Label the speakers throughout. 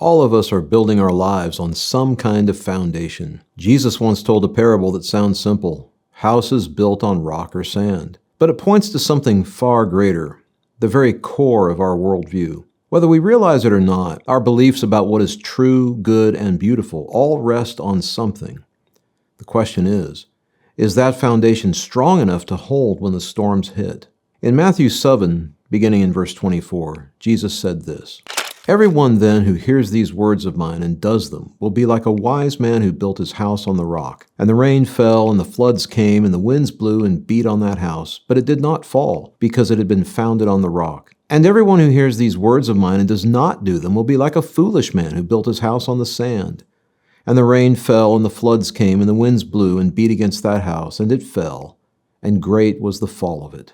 Speaker 1: All of us are building our lives on some kind of foundation. Jesus once told a parable that sounds simple: houses built on rock or sand. But it points to something far greater, the very core of our worldview. Whether we realize it or not, our beliefs about what is true, good, and beautiful all rest on something. The question is that foundation strong enough to hold when the storms hit? In Matthew 7, beginning in verse 24, Jesus said this: "Everyone then who hears these words of mine and does them will be like a wise man who built his house on the rock. And the rain fell, and the floods came, and the winds blew and beat on that house, but it did not fall, because it had been founded on the rock. And everyone who hears these words of mine and does not do them will be like a foolish man who built his house on the sand. And the rain fell, and the floods came, and the winds blew and beat against that house, and it fell, and great was the fall of it."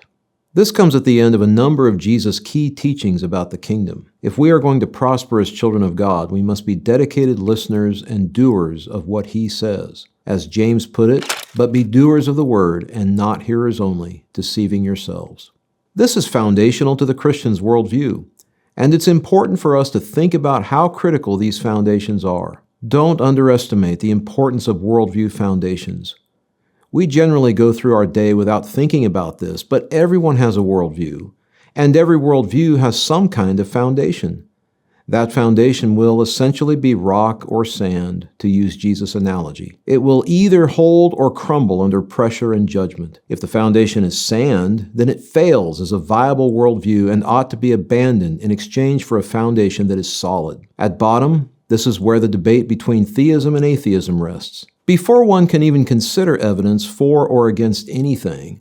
Speaker 1: This comes at the end of a number of Jesus' key teachings about the kingdom. If we are going to prosper as children of God, we must be dedicated listeners and doers of what he says. As James put it, "But be doers of the word and not hearers only, deceiving yourselves." This is foundational to the Christian's worldview, and it's important for us to think about how critical these foundations are. Don't underestimate the importance of worldview foundations. We generally go through our day without thinking about this, but everyone has a worldview, and every worldview has some kind of foundation. That foundation will essentially be rock or sand, to use Jesus' analogy. It will either hold or crumble under pressure and judgment. If the foundation is sand, then it fails as a viable worldview and ought to be abandoned in exchange for a foundation that is solid. At bottom, this is where the debate between theism and atheism rests. Before one can even consider evidence for or against anything,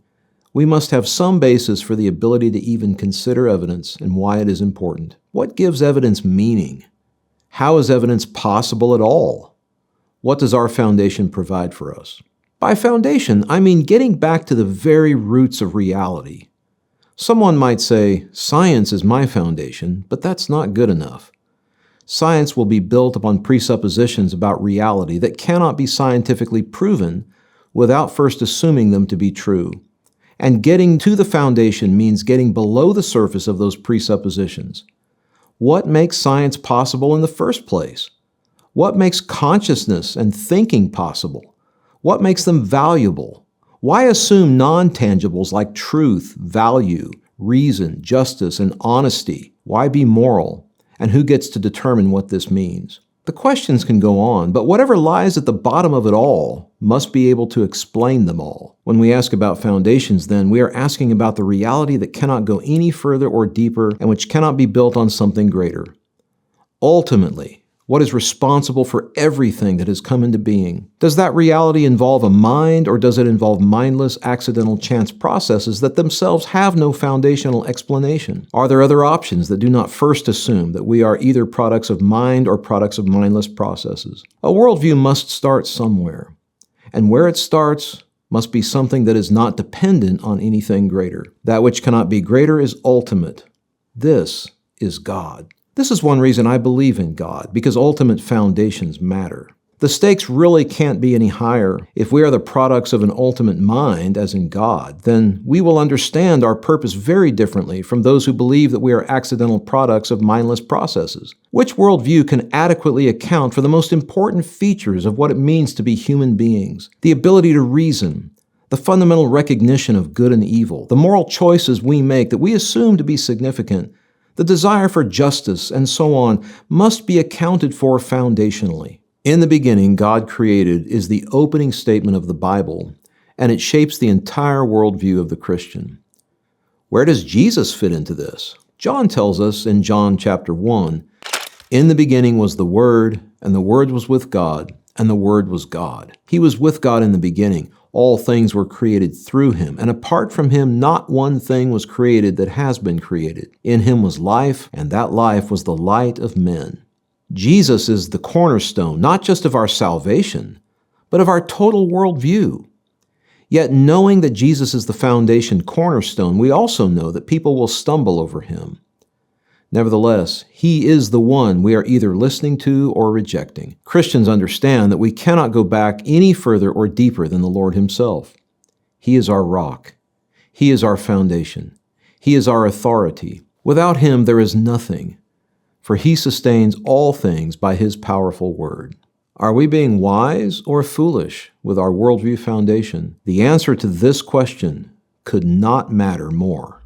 Speaker 1: we must have some basis for the ability to even consider evidence and why it is important. What gives evidence meaning? How is evidence possible at all? What does our foundation provide for us? By foundation, I mean getting back to the very roots of reality. Someone might say, "Science is my foundation," but that's not good enough. Science will be built upon presuppositions about reality that cannot be scientifically proven without first assuming them to be true. And getting to the foundation means getting below the surface of those presuppositions. What makes science possible in the first place? What makes consciousness and thinking possible? What makes them valuable? Why assume non-tangibles like truth, value, reason, justice, and honesty? Why be moral? And who gets to determine what this means? The questions can go on, but whatever lies at the bottom of it all must be able to explain them all. When we ask about foundations, then, we are asking about the reality that cannot go any further or deeper and which cannot be built on something greater. Ultimately, what is responsible for everything that has come into being? Does that reality involve a mind, or does it involve mindless, accidental chance processes that themselves have no foundational explanation? Are there other options that do not first assume that we are either products of mind or products of mindless processes? A worldview must start somewhere, and where it starts must be something that is not dependent on anything greater. That which cannot be greater is ultimate. This is God. This is one reason I believe in God, because ultimate foundations matter. The stakes really can't be any higher. If we are the products of an ultimate mind, as in God, then we will understand our purpose very differently from those who believe that we are accidental products of mindless processes. Which worldview can adequately account for the most important features of what it means to be human beings? The ability to reason, the fundamental recognition of good and evil, the moral choices we make that we assume to be significant, the desire for justice, and so on, must be accounted for foundationally. "In the beginning, God created" is the opening statement of the Bible, and it shapes the entire worldview of the Christian. Where does Jesus fit into this? John tells us in John chapter 1, "In the beginning was the Word, and the Word was with God, and the Word was God. He was with God in the beginning. All things were created through him, and apart from him not one thing was created that has been created. In him was life, and that life was the light of men." Jesus is the cornerstone, not just of our salvation, but of our total worldview. Yet knowing that Jesus is the foundation cornerstone, we also know that people will stumble over him. Nevertheless, he is the one we are either listening to or rejecting. Christians understand that we cannot go back any further or deeper than the Lord himself. He is our rock. He is our foundation. He is our authority. Without him, there is nothing. for he sustains all things by his powerful word. Are we being wise or foolish with our worldview foundation? The answer to this question could not matter more.